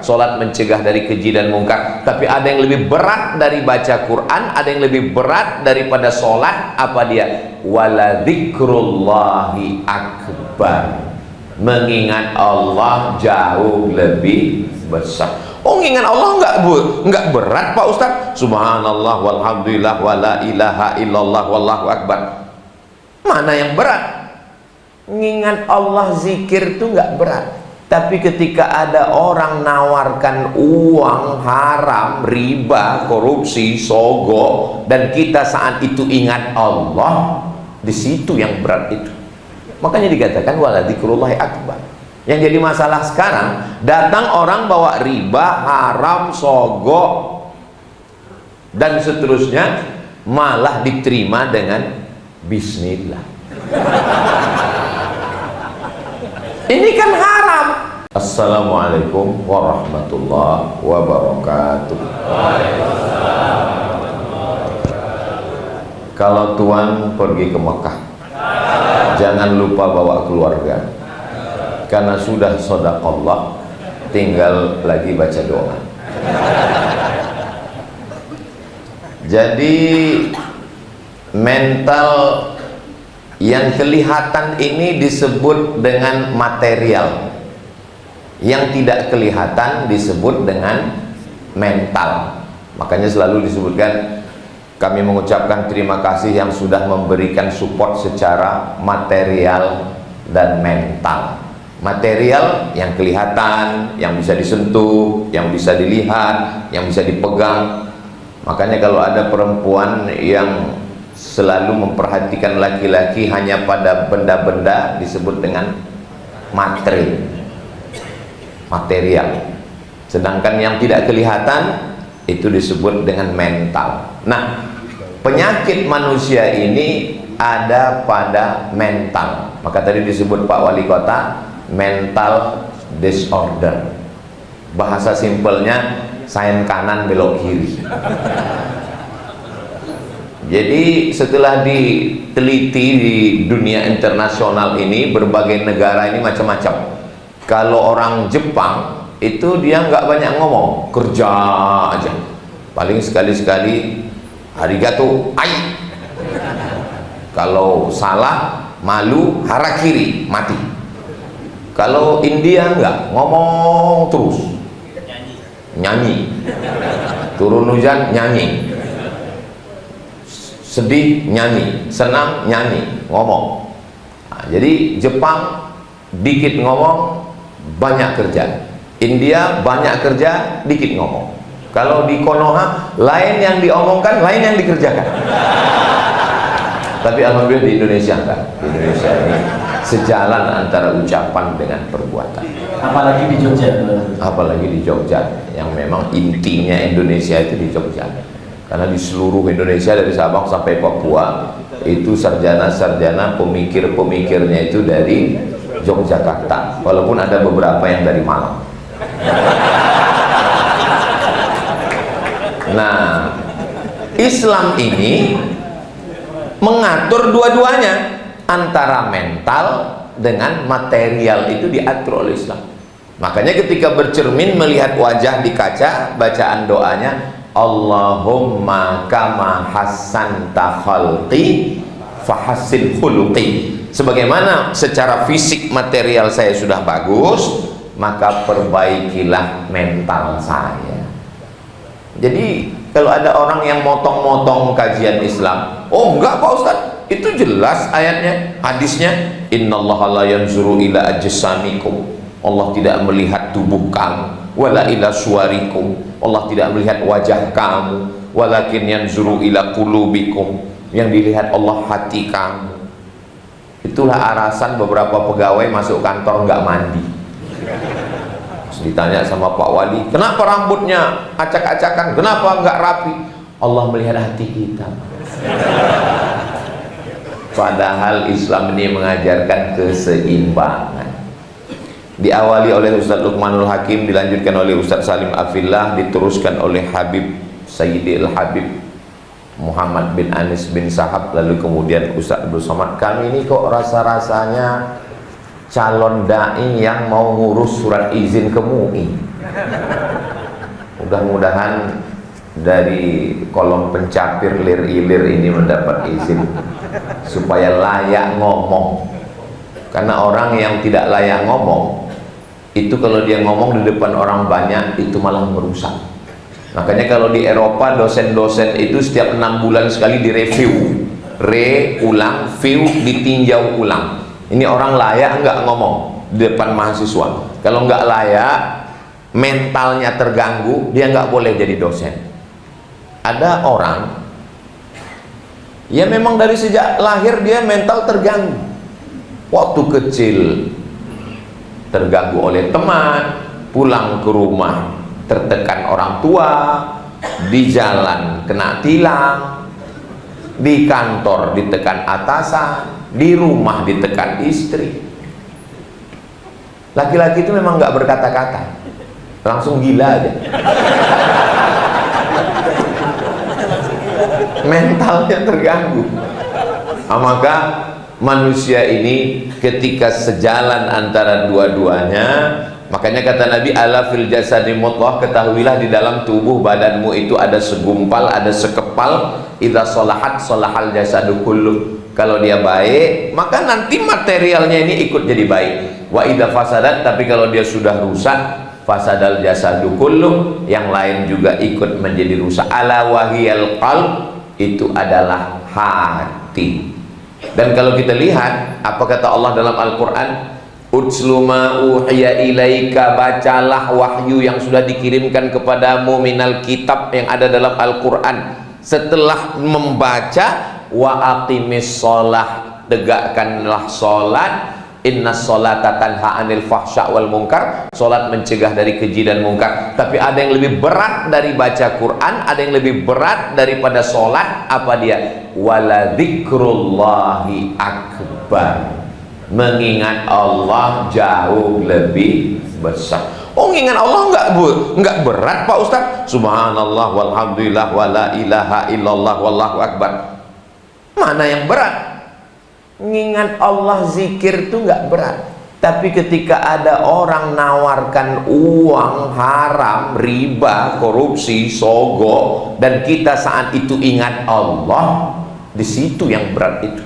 Salat mencegah dari keji dan mungkar. Tapi ada yang lebih berat dari baca Quran, ada yang lebih berat daripada salat. Apa dia? Wala dzikrullahi akbar. Mengingat Allah jauh lebih besar. Oh, mengingat Allah enggak berat Pak Ustaz. Subhanallah walhamdulillah wala ilaha illallah wallahu akbar. Mana yang berat? Mengingat Allah, zikir itu enggak berat. Tapi ketika ada orang nawarkan uang haram, riba, korupsi, sogok, dan kita saat itu ingat Allah, di situ yang berat itu. Makanya dikatakan wala dzikrullahi akbar. Yang jadi masalah sekarang, datang orang bawa riba, haram, sogok, dan seterusnya, malah diterima dengan bismillah. Ini kan haram. Assalamualaikum warahmatullahi wabarakatuh. Kalau Tuan pergi ke Mekah, jangan lupa bawa keluarga, karena sudah shadaqallah, tinggal lagi baca doa. Jadi mental yang kelihatan ini disebut dengan material, yang tidak kelihatan disebut dengan mental. Makanya selalu disebutkan, kami mengucapkan terima kasih yang sudah memberikan support secara material dan mental. Material yang kelihatan, yang bisa disentuh, yang bisa dilihat, yang bisa dipegang. Makanya kalau ada perempuan yang selalu memperhatikan laki-laki hanya pada benda-benda, disebut dengan material. Sedangkan yang tidak kelihatan itu disebut dengan mental. Nah, penyakit manusia ini ada pada mental. Maka tadi disebut Pak Wali Kota mental disorder. Bahasa simpelnya sain kanan belok kiri. Jadi setelah diteliti di dunia internasional ini, berbagai negara ini macam-macam. Kalau orang Jepang itu dia nggak banyak ngomong, kerja aja. Paling sekali-sekali arigato, ai. Kalau salah, malu, harakiri, mati. Kalau India nggak, ngomong terus, nyanyi. Turun hujan, nyanyi. Sedih, nyanyi. Senang, nyanyi, ngomong. Nah, jadi Jepang dikit ngomong, banyak kerja. India banyak kerja, dikit ngomong. Kalau di Konoha, lain yang diomongkan, lain yang dikerjakan. Tapi alhamdulillah di Indonesia enggak. Di Indonesia ini sejalan antara ucapan dengan perbuatan. Apalagi di Jogja. Apalagi di Jogja, yang memang intinya Indonesia itu di Jogja. Karena di seluruh Indonesia dari Sabang sampai Papua itu sarjana-sarjana pemikir-pemikirnya itu dari Yogyakarta, walaupun ada beberapa yang dari Malang. Nah, Islam ini mengatur dua-duanya, antara mental dengan material itu diatur oleh Islam. Makanya ketika bercermin melihat wajah di kaca, bacaan doanya Allahumma kama hassanta khalqi fahassin khuluqi. Sebagaimana secara fisik material saya sudah bagus, maka perbaikilah mental saya. Jadi kalau ada orang yang motong-motong kajian Islam, oh enggak Pak Ustaz, itu jelas ayatnya, hadisnya, innallaha la yanzuru ila ajsamikum. Allah tidak melihat tubuh kamu, wala ila suwarikum. Allah tidak melihat wajah kamu, walakin yanzuru ila qulubikum. Yang dilihat Allah hati kamu. Itulah alasan beberapa pegawai masuk kantor nggak mandi. Terus ditanya sama Pak Wali, kenapa rambutnya acak-acakan, kenapa nggak rapi? Allah melihat hati kita. Padahal Islam ini mengajarkan keseimbangan. Diawali oleh Ustaz Luqmanul Hakim, dilanjutkan oleh Ustaz Salim Afillah, diteruskan oleh Habib Sayyidil Habib Muhammad bin Anis bin Sahab, lalu kemudian Ustaz Abdul Somad. Kami ini kok rasa-rasanya calon da'i yang mau ngurus surat izin ke MUI. Mudah-mudahan dari kolom pencapir lir ilir ini mendapat izin supaya layak ngomong, karena orang yang tidak layak ngomong itu kalau dia ngomong di depan orang banyak itu malah merusak. Makanya kalau di Eropa dosen-dosen itu setiap 6 bulan sekali direview, ulang, view, ditinjau ulang. Ini orang layak nggak ngomong di depan mahasiswa. Kalau nggak layak, mentalnya terganggu, dia nggak boleh jadi dosen. Ada orang ya memang dari sejak lahir dia mental terganggu. Waktu kecil terganggu oleh teman, pulang ke rumah tertekan orang tua, di jalan kena tilang, di kantor ditekan atasan, di rumah ditekan istri. Laki-laki itu memang nggak berkata-kata, langsung gila aja. Mentalnya terganggu. Maka manusia ini ketika sejalan antara dua-duanya, makanya kata Nabi, ala fil jasadi mudghah, ketahuilah di dalam tubuh badanmu itu ada segumpal, ada sekepal. Idza sholahat sholahal jasadu kulluh. Kalau dia baik, maka nanti materialnya ini ikut jadi baik. Wa idza fasadat, tapi kalau dia sudah rusak, fasadal jasadu kulluh, yang lain juga ikut menjadi rusak. Ala wahiyal qalb, itu adalah hati. Dan kalau kita lihat apa kata Allah dalam Al-Quran, utslu ma uhiya ilaika, bacalah wahyu yang sudah dikirimkan kepadamu minal kitab, yang ada dalam Al-Quran. Setelah membaca, wa aqimis sholah, tegakkanlah sholat. Inna sholata tanha anil fahsya wal munkar, sholat mencegah dari keji dan mungkar. Tapi ada yang lebih berat dari baca Quran, ada yang lebih berat daripada sholat. Apa dia? Wala dzikrullahi akbar, mengingat Allah jauh lebih besar. Oh, mengingat Allah enggak berat Pak Ustaz? Subhanallah walhamdulillah wala ilaha illallah wallahu akbar. Mana yang berat? Mengingat Allah, zikir itu nggak berat. Tapi ketika ada orang nawarkan uang haram, riba, korupsi, sogo, dan kita saat itu ingat Allah, di situ yang berat itu.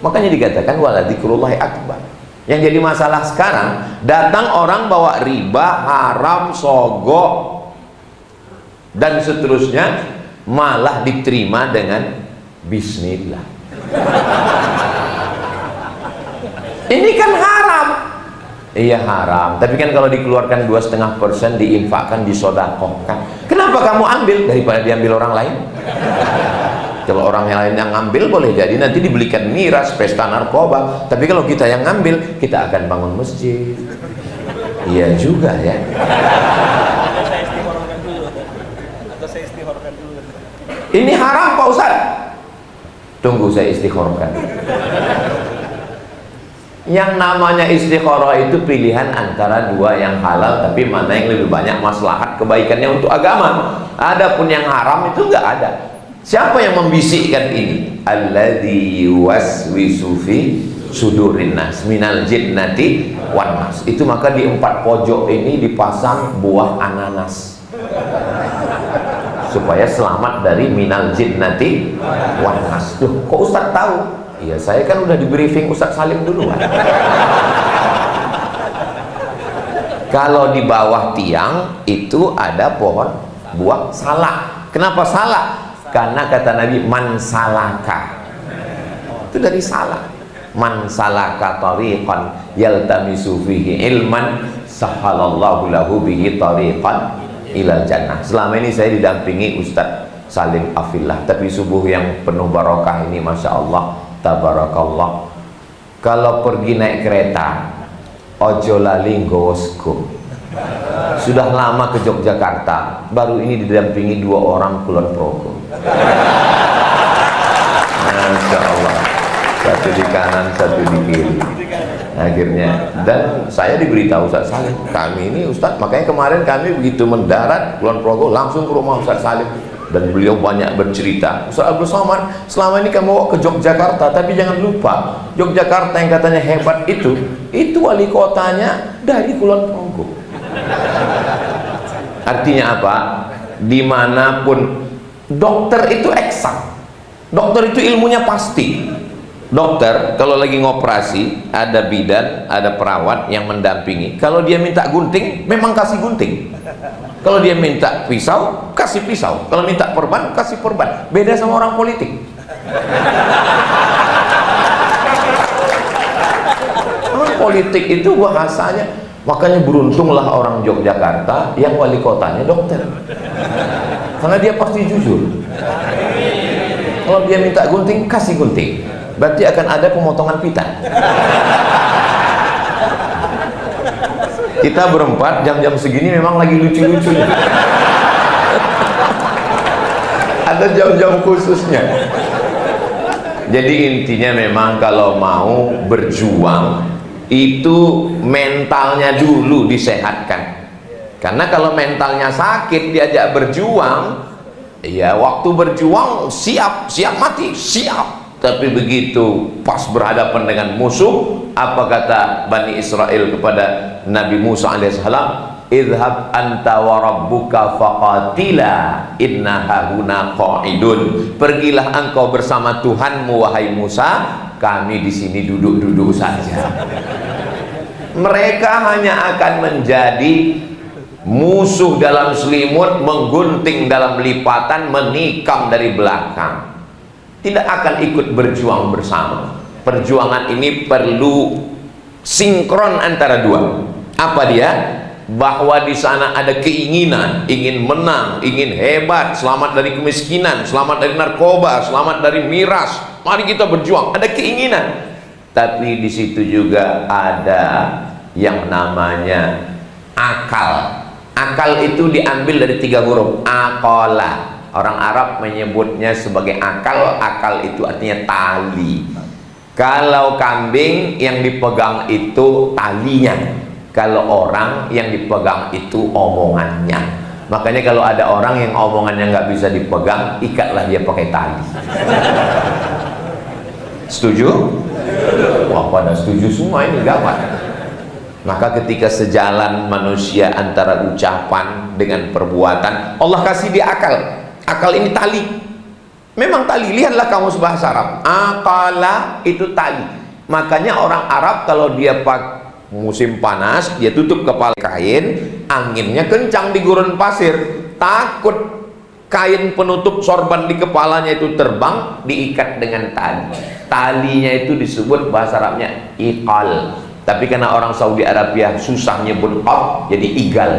Makanya dikatakan wala dzikrullahi akbar. Yang jadi masalah sekarang, datang orang bawa riba, haram, sogo, dan seterusnya, malah diterima dengan bismillah. Ini kan haram. Iya haram, tapi kan kalau dikeluarkan 2,5% diinfakkan, disodakohkan. Kenapa kamu ambil daripada diambil orang lain? Kalau orang yang lain yang ngambil boleh jadi nanti dibelikan miras, pesta narkoba. Tapi kalau kita yang ngambil, kita akan bangun masjid. Iya juga ya. Ini haram Pak Ustaz. Tunggu saya istikharahkan. Yang namanya istikharah itu pilihan antara dua yang halal, tapi mana yang lebih banyak maslahat kebaikannya untuk agama. Adapun yang haram itu enggak ada. Siapa yang membisikkan ini? Alladzi yuwaswisu fi sudurin nas minal jinnati wan nas. Itu maka di 4 pojok ini dipasang buah ananas supaya selamat dari minal jinnati wan nas. Loh, kok Ustaz tahu? Iya, saya kan udah di briefing Ustaz Salim duluan. Kalau di bawah tiang itu ada pohon buah salak. Kenapa salak? Karena kata Nabi, man salaka, itu dari salak. Man salaka tariqan yaltamisu fihi ilman sahalallahu lahu bihi tariqan ilal jannah. Selama ini saya didampingi Ustaz Salim Afillah, tapi subuh yang penuh barokah ini Masya Allah, tabarakallah. Kalau pergi naik kereta, ojo lali nggawa sego. Sudah lama ke Yogyakarta, baru ini didampingi 2 orang Kulon Progo. Masya Allah, satu di kanan, satu di kiri. Akhirnya, dan saya diberitahu Ustaz Salim, kami ini Ustaz, makanya kemarin kami begitu mendarat Kulon Progo langsung ke rumah Ustaz Salim. Dan beliau banyak bercerita, Ustaz Abdul Somad, selama ini kamu bawa ke Yogyakarta, tapi jangan lupa Yogyakarta yang katanya hebat itu wali kotanya dari Kulon Progo. Artinya apa? Dimanapun dokter itu eksak, dokter itu ilmunya pasti. Dokter kalau lagi ngoperasi ada bidan, ada perawat yang mendampingi. Kalau dia minta gunting, memang kasih gunting. Kalau dia minta pisau, kasih pisau. Kalau minta perban, kasih perban. Beda sama orang politik. Orang politik itu bahasanya, makanya beruntunglah orang Yogyakarta yang wali kotanya dokter, karena dia pasti jujur. Kalau dia minta gunting, kasih gunting, berarti akan ada pemotongan pita. Kita berempat jam-jam segini memang lagi lucu-lucu. Ada jam-jam khususnya. Jadi intinya memang kalau mau berjuang itu mentalnya dulu disehatkan. Karena kalau mentalnya sakit diajak berjuang, ya waktu berjuang siap mati, siap. Tapi begitu pas berhadapan dengan musuh, apa kata Bani Israel kepada Nabi Musa alaihissalam? Idhab anta wa rabbuka faqatila inna hahuna qa'idun. Pergilah engkau bersama Tuhanmu wahai Musa, kami di sini duduk-duduk saja. Mereka hanya akan menjadi musuh dalam selimut, menggunting dalam lipatan, menikam dari belakang. Tidak akan ikut berjuang bersama. Perjuangan ini perlu sinkron antara dua. Apa dia? Bahwa di sana ada keinginan, ingin menang, ingin hebat, selamat dari kemiskinan, selamat dari narkoba, selamat dari miras. Mari kita berjuang. Ada keinginan. Tapi di situ juga ada yang namanya akal. Akal itu diambil dari 3 huruf, aqala. Orang Arab menyebutnya sebagai akal. Akal itu artinya tali. Kalau kambing yang dipegang itu talinya, kalau orang yang dipegang itu omongannya. Makanya kalau ada orang yang omongannya nggak bisa dipegang, ikatlah dia pakai tali. Setuju? Wah, pada setuju semua, ini gawat. Maka ketika sejalan manusia antara ucapan dengan perbuatan, Allah kasih dia akal. Akal ini tali. Memang tali. Lihatlah kamus bahasa Arab. Aqala itu tali. Makanya orang Arab kalau dia pakai musim panas, dia tutup kepala kain, anginnya kencang di gurun pasir, takut kain penutup sorban di kepalanya itu terbang, diikat dengan tali. Talinya itu disebut bahasa Arabnya iqal. Tapi karena orang Saudi Arabia susah nyebut qaf, jadi igal.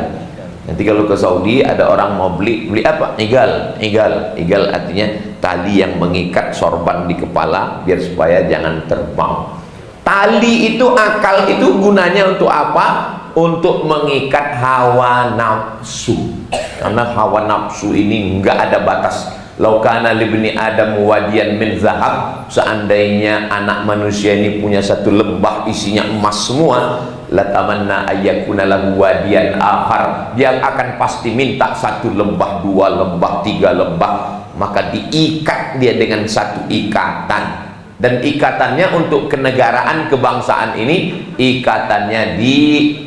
Nanti kalau ke Saudi ada orang mau beli apa? Igal. Igal artinya tali yang mengikat sorban di kepala biar supaya jangan terbang. Tali itu, akal itu gunanya untuk apa? Untuk mengikat hawa nafsu. Karena hawa nafsu ini enggak ada batas. Laukana libni Adam wadiyan min zahab, seandainya anak manusia ini punya satu lembah isinya emas semua, latamanna ayyakuna lahu wadiyan akhar, dia akan pasti minta satu lembah, 2 lembah, 3 lembah. Maka diikat dia dengan satu ikatan. Dan ikatannya untuk kenegaraan kebangsaan ini, ikatannya di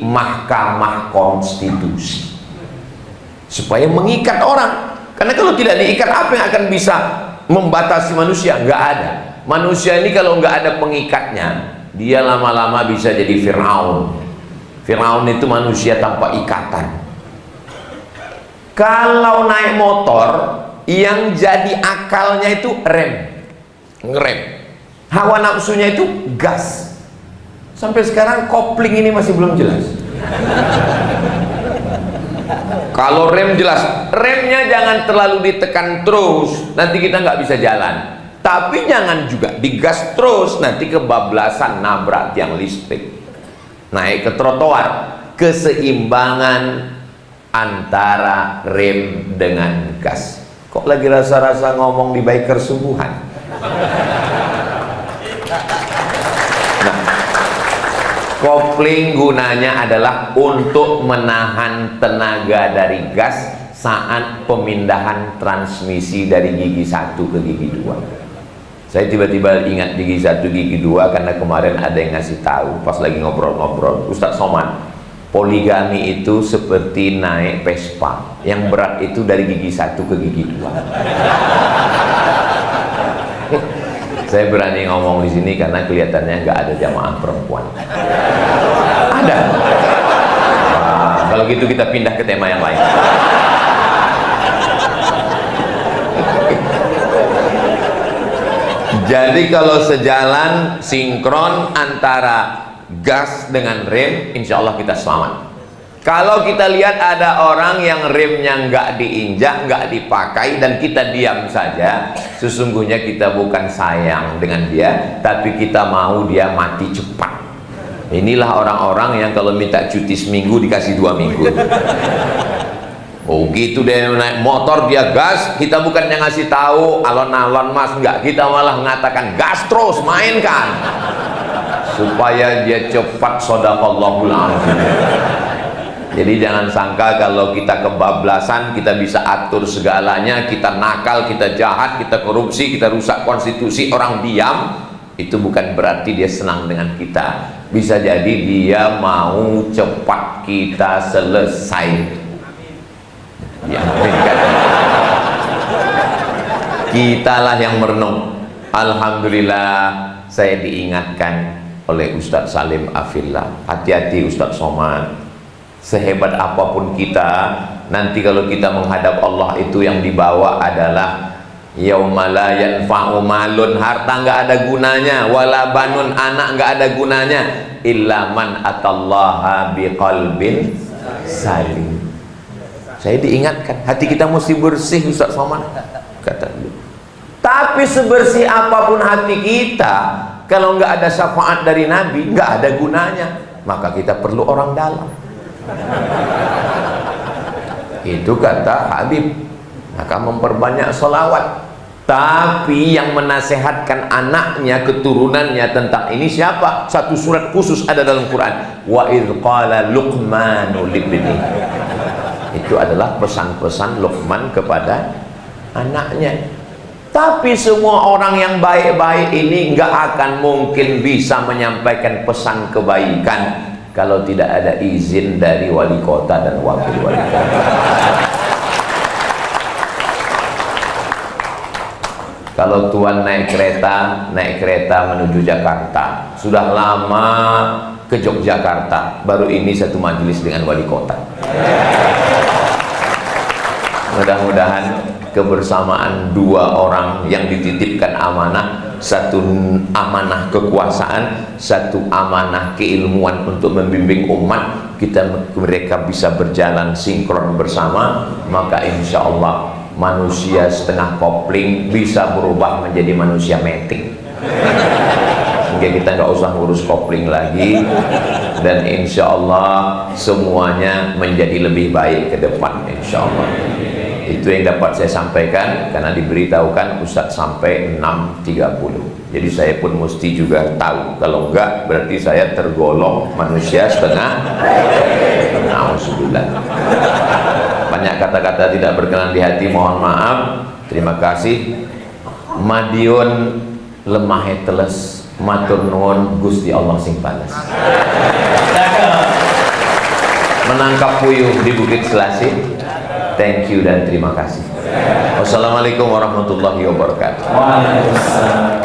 Mahkamah Konstitusi, supaya mengikat orang. Karena kalau tidak diikat, apa yang akan bisa membatasi manusia? Nggak ada. Manusia ini kalau nggak ada pengikatnya, dia lama-lama bisa jadi Fir'aun. Fir'aun itu manusia tanpa ikatan. Kalau naik motor, yang jadi akalnya itu ngerem. Hawa nafsunya itu gas. Sampai sekarang kopling ini masih belum jelas. Kalau rem jelas, remnya jangan terlalu ditekan terus, nanti kita nggak bisa jalan. Tapi jangan juga digas terus, nanti kebablasan nabrak tiang listrik. Naik ke trotoar. Keseimbangan antara rem dengan gas. Kok lagi rasa-rasa ngomong di biker subuhan? Nah, kopling gunanya adalah untuk menahan tenaga dari gas saat pemindahan transmisi dari gigi 1 ke gigi 2. Saya tiba-tiba ingat gigi 1, gigi 2 karena kemarin ada yang ngasih tahu pas lagi ngobrol-ngobrol. Ustadz Somad, poligami itu seperti naik Vespa, yang berat itu dari gigi 1 ke gigi 2. Saya berani ngomong di sini karena kelihatannya nggak ada jamaah perempuan. Ada. Wah, kalau gitu kita pindah ke tema yang lain. Jadi kalau sejalan sinkron antara gas dengan rem, insya Allah kita selamat. Kalau kita lihat ada orang yang remnya nggak diinjak, nggak dipakai, dan kita diam saja, sesungguhnya kita bukan sayang dengan dia, tapi kita mau dia mati cepat. Inilah orang-orang yang kalau minta cuti seminggu dikasih 2 minggu. Oh gitu deh, naik motor dia gas, kita bukannya ngasih tahu alon-alon mas, enggak, kita malah mengatakan gas terus, mainkan supaya dia cepat. Shadaqallahul azim. Jadi jangan sangka kalau kita kebablasan kita bisa atur segalanya, kita nakal, kita jahat, kita korupsi, kita rusak konstitusi, orang diam, itu bukan berarti dia senang dengan kita. Bisa jadi dia mau cepat kita selesai. Ya, kitalah yang merenung. Alhamdulillah saya diingatkan oleh Ustadz Salim Afillah, hati-hati Ustadz Somad, sehebat apapun kita, nanti kalau kita menghadap Allah itu yang dibawa adalah yauma la yanfa'u malun, harta nggak ada gunanya, wala banun, anak nggak ada gunanya, illa man atallaha biqalbin salim. Saya diingatkan, hati kita mesti bersih Ustaz Somad, kata dia. Tapi sebersih apapun hati kita, kalau nggak ada syafaat dari Nabi, nggak ada gunanya. Maka kita perlu orang dalam. Itu kata Habib. Maka memperbanyak sholawat. Tapi yang menasehatkan anaknya, keturunannya tentang ini siapa? Satu surat khusus ada dalam Quran. Wa idh qala Luqmanu libni. Itu adalah pesan-pesan Luqman kepada anaknya. Tapi semua orang yang baik-baik ini nggak akan mungkin bisa menyampaikan pesan kebaikan kalau tidak ada izin dari wali kota dan wakil wali kota. Kalau tuan naik kereta menuju Jakarta, sudah lama ke Yogyakarta, baru ini satu majelis dengan wali kota. Mudah-mudahan kebersamaan 2 orang yang dititipkan amanah, satu amanah kekuasaan, satu amanah keilmuan untuk membimbing umat, mereka bisa berjalan sinkron bersama, maka insya Allah manusia setengah kopling bisa berubah menjadi manusia metik. Sehingga kita nggak usah ngurus kopling lagi, dan insya Allah semuanya menjadi lebih baik ke depan insya Allah. Itu yang dapat saya sampaikan, karena diberitahukan Ustadz sampai 6.30. Jadi saya pun mesti juga tahu, kalau enggak berarti saya tergolong manusia setengah. Alhamdulillah. Banyak kata-kata tidak berkenan di hati, mohon maaf. Terima kasih. Madiun lemah teles, matur nuwun Gusti Allah sing panas. Menangkap puyuh di Bukit Selasih. Thank you dan terima kasih. Wassalamualaikum warahmatullahi wabarakatuh. Waalaikumsalam.